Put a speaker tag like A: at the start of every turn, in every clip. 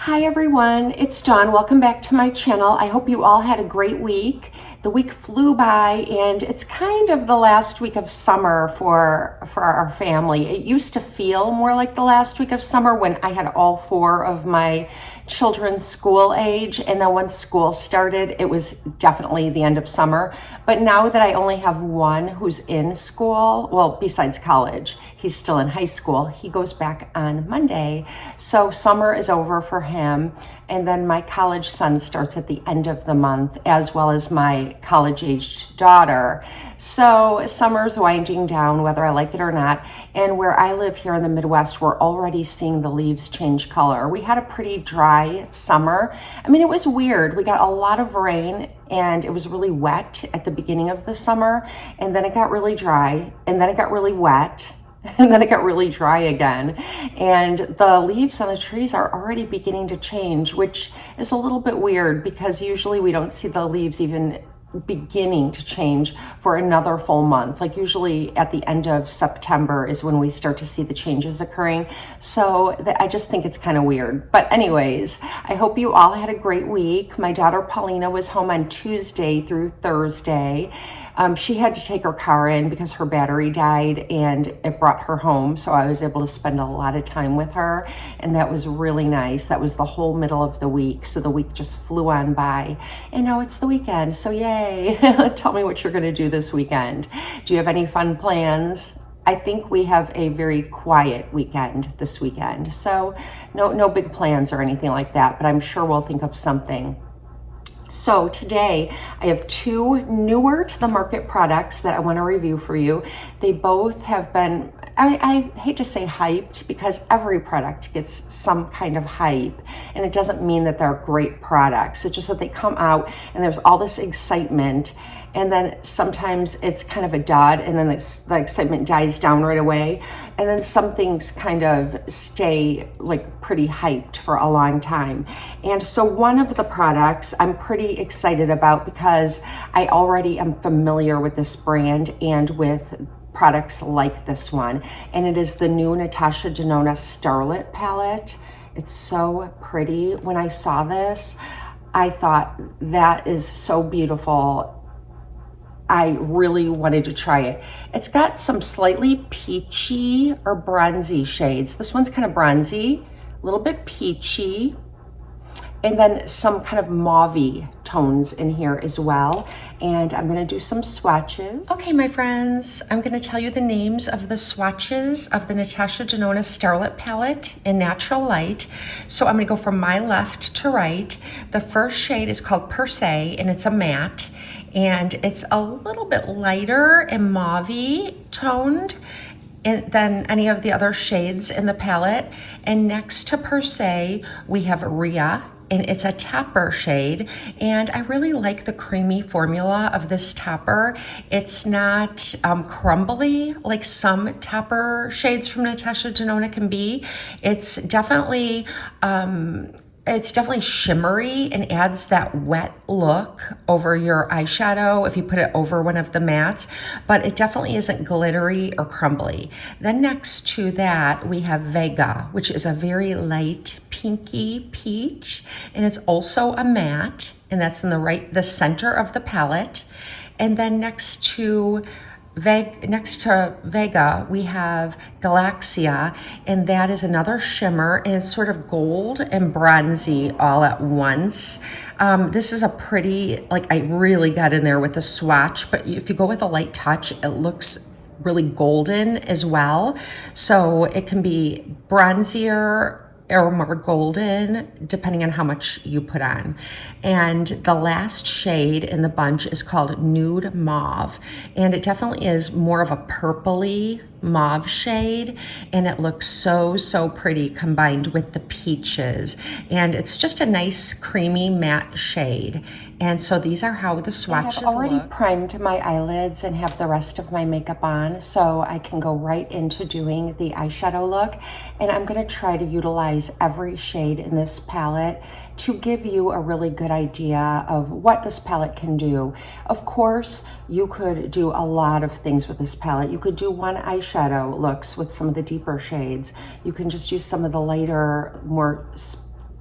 A: Hi everyone, it's Dawn. Welcome back to my channel. I hope you all had a great week. The week flew by and it's kind of the last week of summer for our family. It used to feel more like the last week of summer when I had all four of my children school age, and then once school started, it was definitely the end of summer. But now that I only have one who's in school, well, besides college, he's still in high school. He goes back on Monday. So summer is over for him. And then my college son starts at the end of the month, as well as my college-aged daughter. So summer's winding down, whether I like it or not. And where I live here in the Midwest, we're already seeing the leaves change color. We had a pretty dry summer. I mean, it was weird. We got a lot of rain and it was really wet at the beginning of the summer. And then it got really dry, and then it got really wet. And then it got really dry again. And the leaves on the trees are already beginning to change, which is a little bit weird because usually we don't see the leaves even beginning to change for another full month. Like usually at the end of September is when we start to see the changes occurring. So I just think it's kind of weird. But anyways, I hope you all had a great week. My daughter Paulina was home on Tuesday through Thursday. She had to take her car in because her battery died and it brought her home. So I was able to spend a lot of time with her, and that was really nice. That was the whole middle of the week. So the week just flew on by, and now it's the weekend. So yay. Tell me what you're going to do this weekend. Do you have any fun plans? I think we have a very quiet weekend this weekend. So no big plans or anything like that, but I'm sure we'll think of something. So today I have two newer to the market products that I want to review for you. They both have been, I hate to say hyped, because every product gets some kind of hype, and it doesn't mean that they're great products. It's just that they come out and there's all this excitement, and then sometimes it's kind of a dud, and then the excitement dies down right away, and then some things kind of stay like pretty hyped for a long time. And so one of the products I'm pretty excited about because I already am familiar with this brand and with products like this one, and it is the new Natasha Denona Starlette palette. It's so pretty. When I saw this, I thought that is so beautiful. I really wanted to try it. It's got some slightly peachy or bronzy shades. This one's kind of bronzy, a little bit peachy, and then some kind of mauve-y tones in here as well. And I'm gonna do some swatches. Okay, my friends, I'm gonna tell you the names of the swatches of the Natasha Denona Starlette palette in Natural Light. So I'm gonna go from my left to right. The first shade is called Per Se, and it's a matte. And it's a little bit lighter and mauve-y toned than any of the other shades in the palette. And next to Per Se, we have Rhea, and it's a topper shade. And I really like the creamy formula of this topper. It's not crumbly like some topper shades from Natasha Denona can be. It's definitely shimmery and adds that wet look over your eyeshadow if you put it over one of the mattes, but it definitely isn't glittery or crumbly. Then next to that, we have Vega, which is a very light pinky peach, and it's also a matte, and that's in the center of the palette. And then next to Vega, we have Galaxia, and that is another shimmer, and it's sort of gold and bronzy all at once. This is a pretty, like, I really got in there with the swatch, but if you go with a light touch, it looks really golden as well. So it can be bronzier or more golden, depending on how much you put on. And the last shade in the bunch is called Nude Mauve, and it definitely is more of a purpley mauve shade, and it looks so pretty combined with the peaches, and it's just a nice creamy matte shade. And so these are how the swatches look. I've already primed my eyelids and have the rest of my makeup on, so I can go right into doing the eyeshadow look. And I'm going to try to utilize every shade in this palette to give you a really good idea of what this palette can do. Of course, you could do a lot of things with this palette. You could do one eyeshadow looks with some of the deeper shades. You can just use some of the lighter, more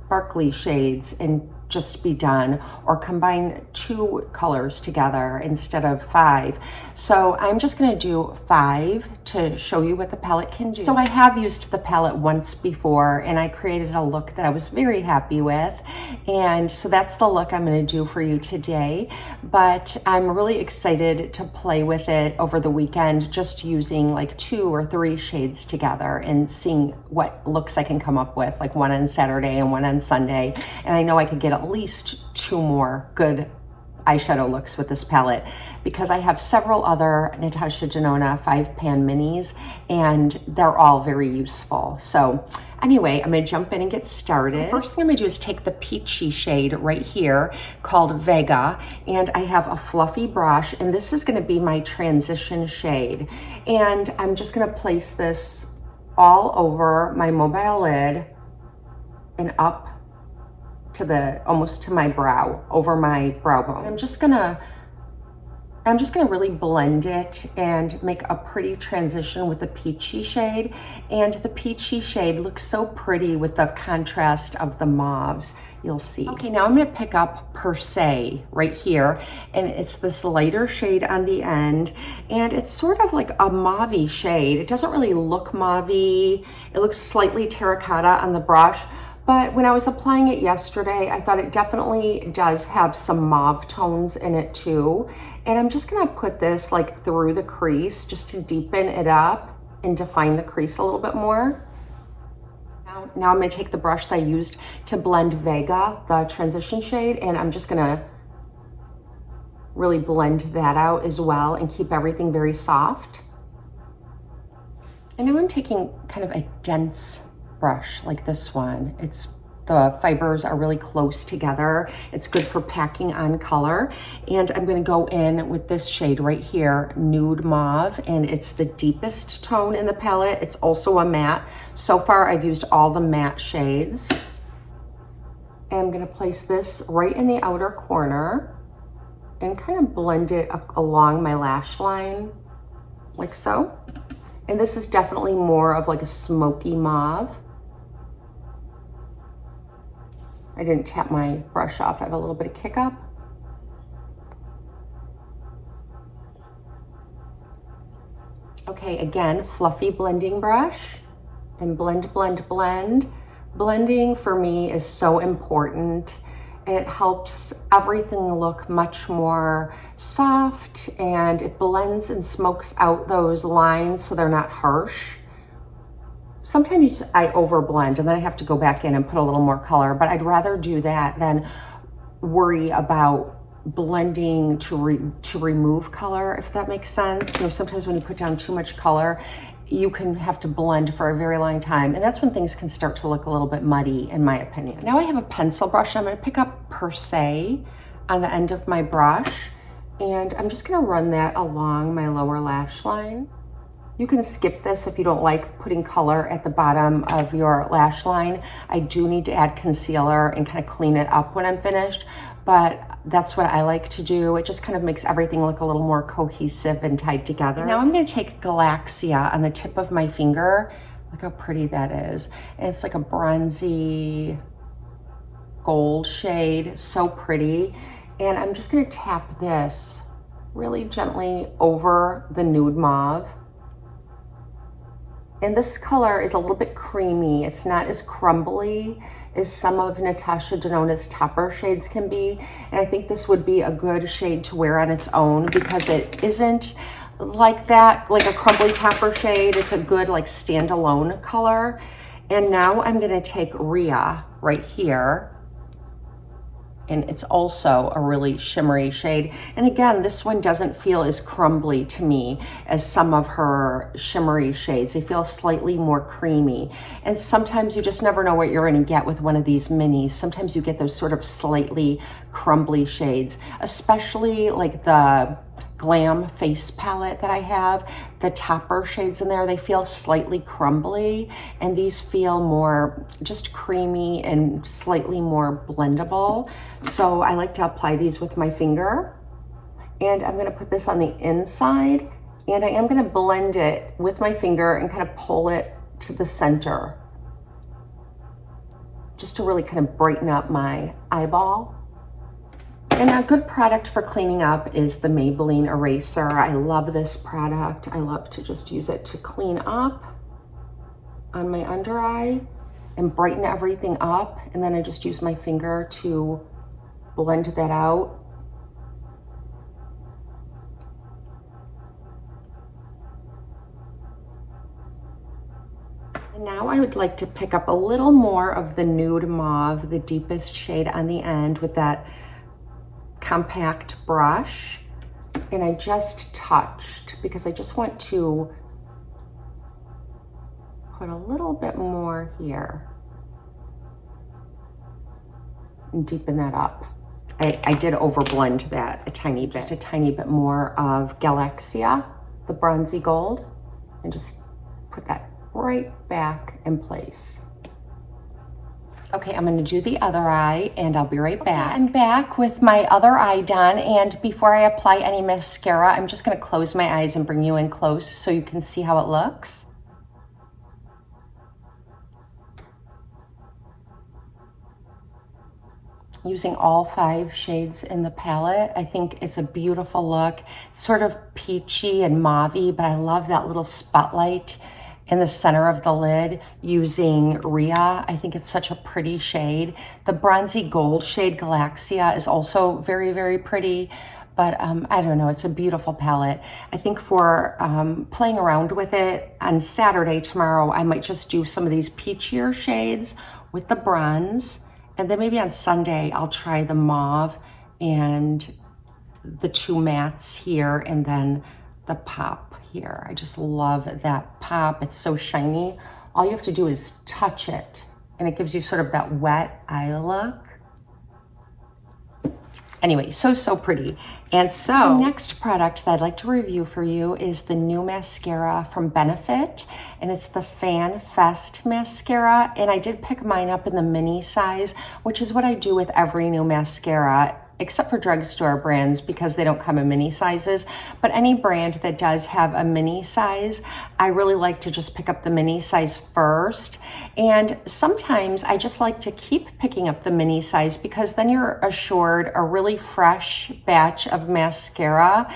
A: sparkly shades and just be done, or combine 2 colors together instead of 5. So I'm just going to do 5 to show you what the palette can do. So I have used the palette once before and I created a look that I was very happy with, and so that's the look I'm going to do for you today. But I'm really excited to play with it over the weekend, just using like 2 or 3 shades together and seeing what looks I can come up with, like one on Saturday and one on Sunday. And I know I could get at least 2 more good eyeshadow looks with this palette, because I have several other Natasha Denona 5-pan minis and they're all very useful. So anyway, I'm gonna jump in and get started. The first thing I'm gonna do is take the peachy shade right here called Vega, and I have a fluffy brush, and this is gonna be my transition shade. And I'm just gonna place this all over my mobile lid and up to the, almost to my brow, over my brow bone. I'm just gonna really blend it and make a pretty transition with the peachy shade. And the peachy shade looks so pretty with the contrast of the mauves, you'll see. Okay, now I'm gonna pick up Per Se right here, and it's this lighter shade on the end, and it's sort of like a mauve-y shade. It doesn't really look mauve-y. It looks slightly terracotta on the brush, but when I was applying it yesterday, I thought it definitely does have some mauve tones in it too. And I'm just gonna put this like through the crease just to deepen it up and define the crease a little bit more. Now I'm gonna take the brush that I used to blend Vega, the transition shade, and I'm just gonna really blend that out as well and keep everything very soft. And now I'm taking kind of a dense brush like this one. The fibers are really close together. It's good for packing on color. And I'm gonna go in with this shade right here, Nude Mauve, and it's the deepest tone in the palette. It's also a matte. So far I've used all the matte shades. And I'm gonna place this right in the outer corner and kind of blend it along my lash line, like so. And this is definitely more of like a smoky mauve. I didn't tap my brush off. I have a little bit of kick up. Okay, again, fluffy blending brush, and blend, blend, blend. Blending for me is so important. It helps everything look much more soft, and it blends and smokes out those lines so they're not harsh. Sometimes I overblend and then I have to go back in and put a little more color, but I'd rather do that than worry about blending to remove color, if that makes sense. You know, sometimes when you put down too much color, you can have to blend for a very long time, and that's when things can start to look a little bit muddy, in my opinion. Now I have a pencil brush. I'm gonna pick up Per Se on the end of my brush, and I'm just gonna run that along my lower lash line. You can skip this if you don't like putting color at the bottom of your lash line. I do need to add concealer and kind of clean it up when I'm finished, but that's what I like to do. It just kind of makes everything look a little more cohesive and tied together. Now I'm gonna take Galaxia on the tip of my finger. Look how pretty that is. And it's like a bronzy gold shade, so pretty. And I'm just gonna tap this really gently over the Nude Mauve. And this color is a little bit creamy. It's not as crumbly as some of Natasha Denona's topper shades can be. And I think this would be a good shade to wear on its own because it isn't like that, like a crumbly topper shade. It's a good like standalone color. And now I'm gonna take Rhea right here. And it's also a really shimmery shade. And again, this one doesn't feel as crumbly to me as some of her shimmery shades. They feel slightly more creamy. And sometimes you just never know what you're gonna get with one of these minis. Sometimes you get those sort of slightly crumbly shades, especially like the Glam Face palette that I have. The topper shades in there, they feel slightly crumbly, and these feel more just creamy and slightly more blendable. So I like to apply these with my finger, and I'm gonna put this on the inside, and I am gonna blend it with my finger and kind of pull it to the center. just to really kind of brighten up my eyeball. And a good product for cleaning up is the Maybelline eraser. I love this product. I love to just use it to clean up on my under eye and brighten everything up. And then I just use my finger to blend that out. And now I would like to pick up a little more of the nude mauve, the deepest shade on the end, with that compact brush. And I just touched because I just want to put a little bit more here and deepen that up. I did overblend that a tiny bit. Just a tiny bit more of Galaxia, the bronzy gold, and just put that right back in place. Okay, I'm gonna do the other eye and I'll be right back. I'm back with my other eye done, and before I apply any mascara, I'm just gonna close my eyes and bring you in close so you can see how it looks. Using all 5 shades in the palette, I think it's a beautiful look. It's sort of peachy and mauve-y, but I love that little spotlight in the center of the lid using Rhea. I think it's such a pretty shade. The bronzy gold shade Galaxia is also very, very pretty, but I don't know, it's a beautiful palette. I think for playing around with it on Saturday, tomorrow, I might just do some of these peachier shades with the bronze, and then maybe on Sunday, I'll try the mauve and the 2 mattes here, and then the pop here. I just love that pop. It's so shiny. All you have to do is touch it, and it gives you sort of that wet eye look. Anyway, so pretty. And so the next product that I'd like to review for you is the new mascara from Benefit, and it's the Fan Fest mascara. And I did pick mine up in the mini size, which is what I do with every new mascara, except for drugstore brands because they don't come in mini sizes. But any brand that does have a mini size, I really like to just pick up the mini size first. And sometimes I just like to keep picking up the mini size because then you're assured a really fresh batch of mascara.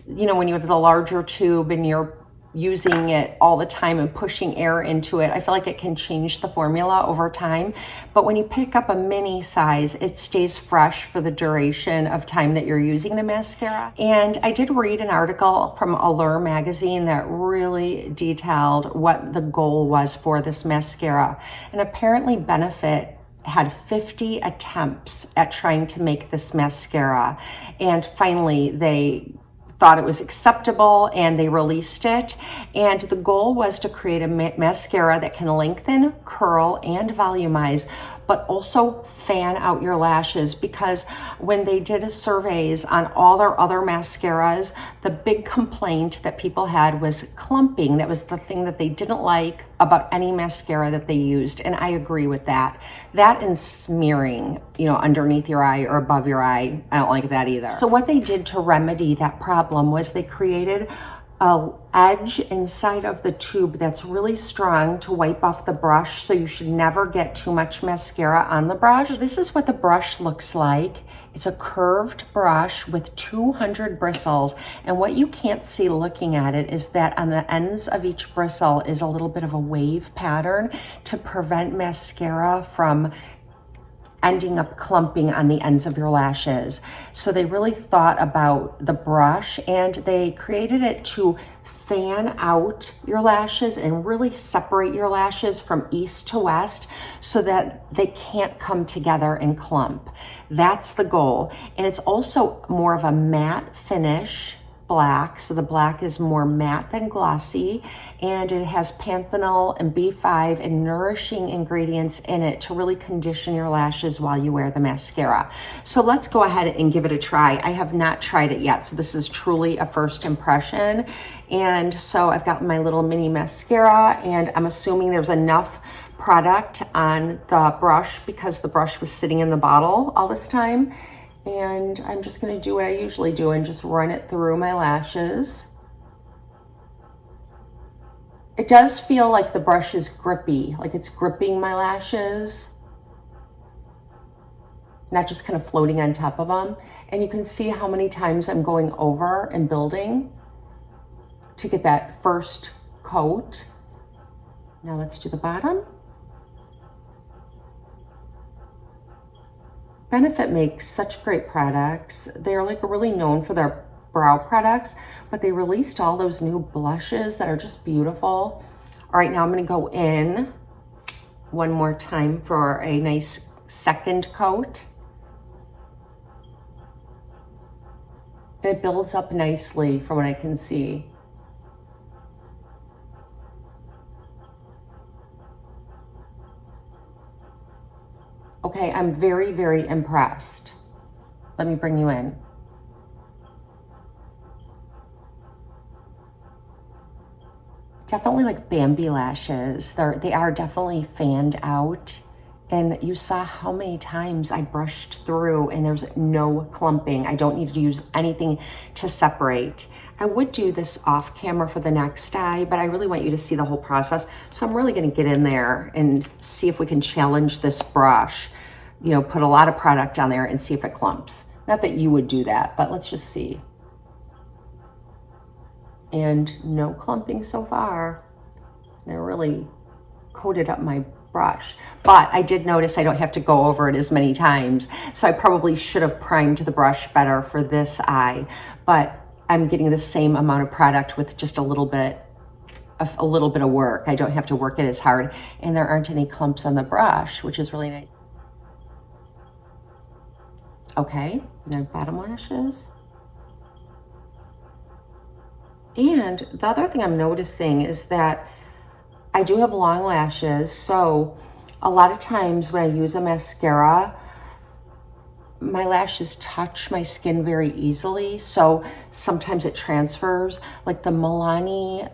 A: You know, when you have the larger tube and you're using it all the time and pushing air into it, I feel like it can change the formula over time. But when you pick up a mini size, it stays fresh for the duration of time that you're using the mascara. And I did read an article from Allure magazine that really detailed what the goal was for this mascara. And apparently Benefit had 50 attempts at trying to make this mascara. And finally they thought it was acceptable and they released it. And the goal was to create a mascara that can lengthen, curl, and volumize, but also fan out your lashes, because when they did surveys on all their other mascaras, the big complaint that people had was clumping. That was the thing that they didn't like about any mascara that they used. And I agree with that. That and smearing, you know, underneath your eye or above your eye, I don't like that either. So what they did to remedy that problem was they created an edge inside of the tube that's really strong to wipe off the brush, so you should never get too much mascara on the brush. So this is what the brush looks like. It's a curved brush with 200 bristles, and what you can't see looking at it is that on the ends of each bristle is a little bit of a wave pattern to prevent mascara from ending up clumping on the ends of your lashes. So they really thought about the brush, and they created it to fan out your lashes and really separate your lashes from east to west so that they can't come together and clump. That's the goal. And it's also more of a matte finish black, so the black is more matte than glossy, and it has panthenol and B5 and nourishing ingredients in it to really condition your lashes while you wear the mascara. So let's go ahead and give it a try. I have not tried it yet, so this is truly a first impression. And so I've got my little mini mascara, and I'm assuming there's enough product on the brush because the brush was sitting in the bottle all this time. And I'm just going to do what I usually do and just run it through my lashes. It does feel like the brush is grippy, like it's gripping my lashes. not just kind of floating on top of them. And you can see how many times I'm going over and building to get that first coat. Now let's do the bottom. Benefit makes such great products. They're like really known for their brow products, but they released all those new blushes that are just beautiful. All right, now I'm gonna go in one more time for a nice second coat. And it builds up nicely from what I can see. Okay, I'm very, very impressed. Let me bring you in. Definitely like Bambi lashes. They are definitely fanned out. And you saw how many times I brushed through and there's no clumping. I don't need to use anything to separate. I would do this off camera for the next eye, but I really want you to see the whole process. So I'm really gonna get in there and see if we can challenge this brush. You know, put a lot of product on there and see if it clumps. Not that you would do that, but let's just see. And no clumping so far. And I really coated up my brush. But I did notice I don't have to go over it as many times. So I probably should have primed the brush better for this eye. But I'm getting the same amount of product with just a little bit of work. I don't have to work it as hard. And there aren't any clumps on the brush, which is really nice. Okay, now bottom lashes. And the other thing I'm noticing is that I do have long lashes, so a lot of times when I use a mascara, my lashes touch my skin very easily, so sometimes it transfers. Like the Milani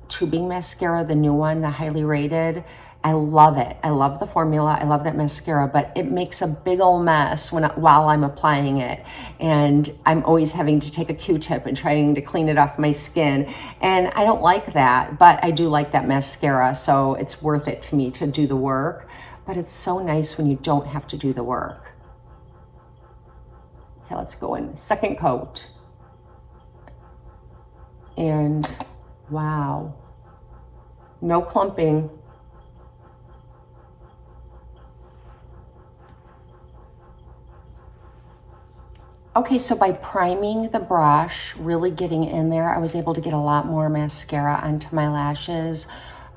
A: tubing mascara, the new one, the highly rated, I love it. I love the formula. I love that mascara, but it makes a big old mess while I'm applying it. And I'm always having to take a Q-tip and trying to clean it off my skin. And I don't like that, but I do like that mascara. So it's worth it to me to do the work. But it's so nice when you don't have to do the work. Okay, let's go in. Second coat. And wow, no clumping. Okay, so by priming the brush, really getting in there, I was able to get a lot more mascara onto my lashes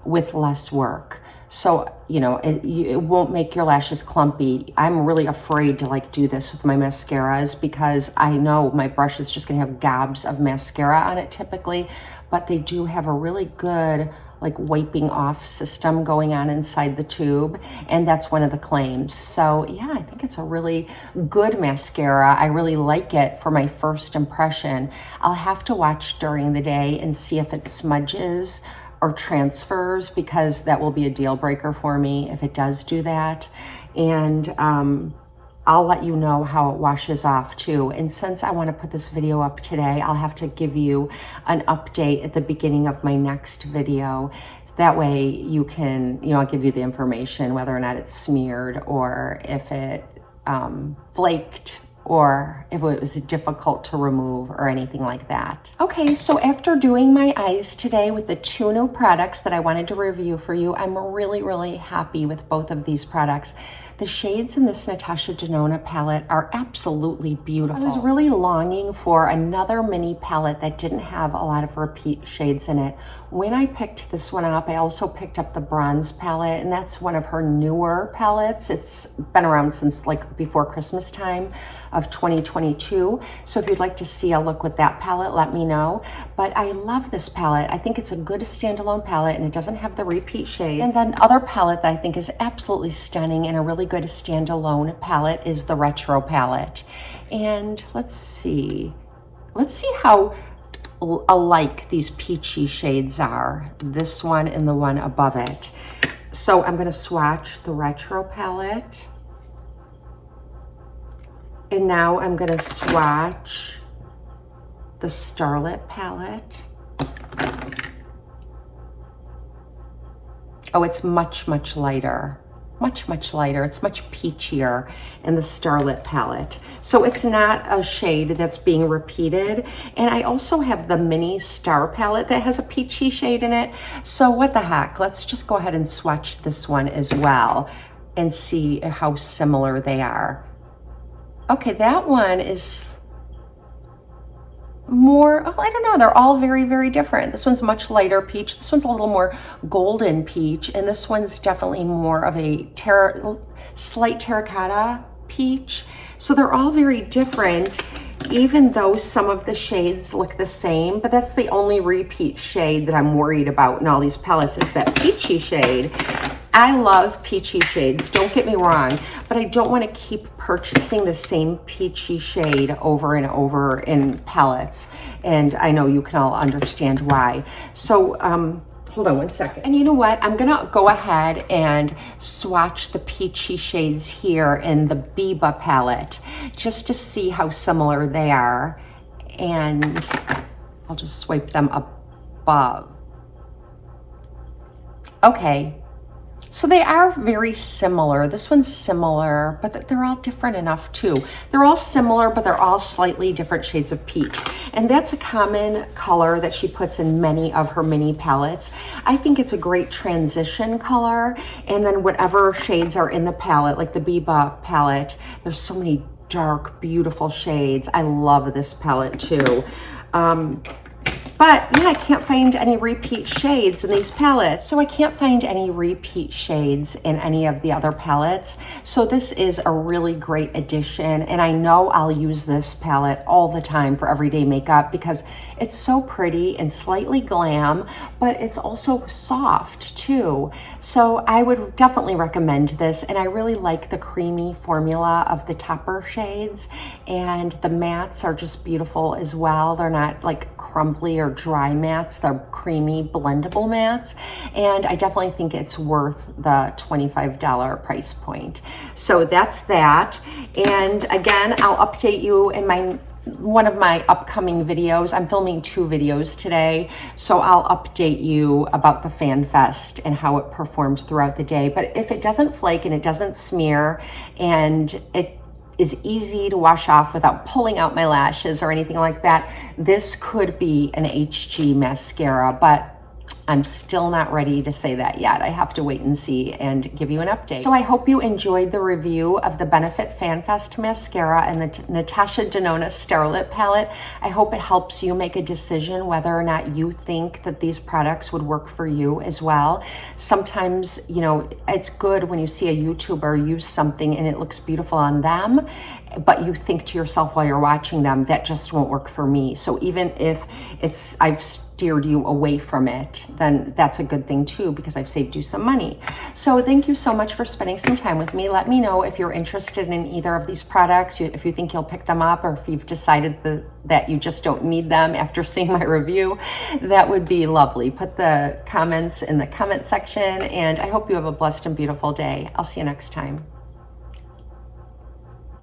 A: with less work. So, you know, it won't make your lashes clumpy. I'm really afraid to like do this with my mascaras because I know my brush is just gonna have gobs of mascara on it typically, but they do have a really good like wiping off system going on inside the tube, and that's one of the claims. So yeah, I think it's a really good mascara. I really like it for my first impression. I'll have to watch during the day and see if it smudges or transfers, because that will be a deal breaker for me if it does do that. And I'll let you know how it washes off too. And since I want to put this video up today, I'll have to give you an update at the beginning of my next video. That way you can, you know, I'll give you the information whether or not it's smeared or if it flaked or if it was difficult to remove or anything like that. Okay, so after doing my eyes today with the two new products that I wanted to review for you, I'm really, really happy with both of these products. The shades in this Natasha Denona palette are absolutely beautiful. I was really longing for another mini palette that didn't have a lot of repeat shades in it. When I picked this one up, I also picked up the bronze palette, and that's one of her newer palettes. It's been around since like before Christmas time of 2022. So if you'd like to see a look with that palette, let me know. But I love this palette. I think it's a good standalone palette and it doesn't have the repeat shades. And then other palette that I think is absolutely stunning and a really good standalone palette is the retro palette. And let's see how alike these peachy shades are, this one and the one above it. So I'm going to swatch the retro palette. And now I'm going to swatch the Starlet palette. Oh, it's much, much lighter. much lighter. It's much peachier in the Starlet palette. So it's not a shade that's being repeated. And I also have the mini star palette that has a peachy shade in it. So what the heck, let's just go ahead and swatch this one as well and see how similar they are. Okay, that one is more, oh, I don't know, they're all very different. This one's much lighter peach. This one's a little more golden peach, and this one's definitely more of a slight terracotta peach. So they're all very different, even though some of the shades look the same, but that's the only repeat shade that I'm worried about in all these palettes is that peachy shade. I love peachy shades, don't get me wrong, but I don't want to keep purchasing the same peachy shade over and over in palettes. And I know you can all understand why. So hold on one second. And you know what? I'm gonna go ahead and swatch the peachy shades here in the Biba palette just to see how similar they are. And I'll just swipe them above. Okay. So they are very similar. This one's similar, but they're all different enough too. They're all similar, but they're all slightly different shades of peach. And that's a common color that she puts in many of her mini palettes. I think it's a great transition color. And then whatever shades are in the palette, like the Biba palette, there's so many dark, beautiful shades. I love this palette too. But yeah, I can't find any repeat shades in these palettes. So I can't find any repeat shades in any of the other palettes. So this is a really great addition. And I know I'll use this palette all the time for everyday makeup because it's so pretty and slightly glam, but it's also soft too. So I would definitely recommend this. And I really like the creamy formula of the topper shades. And the mattes are just beautiful as well. They're not like crumbly or dry mattes, they're creamy blendable mattes, and I definitely think it's worth the $25 price point. So that's that. And again, I'll update you in one of my upcoming videos. I'm filming 2 videos today, so I'll update you about the Fan Fest and how it performed throughout the day. But if it doesn't flake and it doesn't smear and it is easy to wash off without pulling out my lashes or anything like that, this could be an HG mascara, but I'm still not ready to say that yet. I have to wait and see and give you an update. So I hope you enjoyed the review of the Benefit Fan Fest mascara and the Natasha Denona Starlette palette. I hope it helps you make a decision whether or not you think that these products would work for you as well. Sometimes, you know, it's good when you see a YouTuber use something and it looks beautiful on them, but you think to yourself while you're watching them, that just won't work for me. So even if I've steered you away from it, then that's a good thing too, because I've saved you some money. So thank you so much for spending some time with me. Let me know if you're interested in either of these products, if you think you'll pick them up, or if you've decided that you just don't need them after seeing my review. That would be lovely. Put the comments in the comment section, and I hope you have a blessed and beautiful day. I'll see you next time.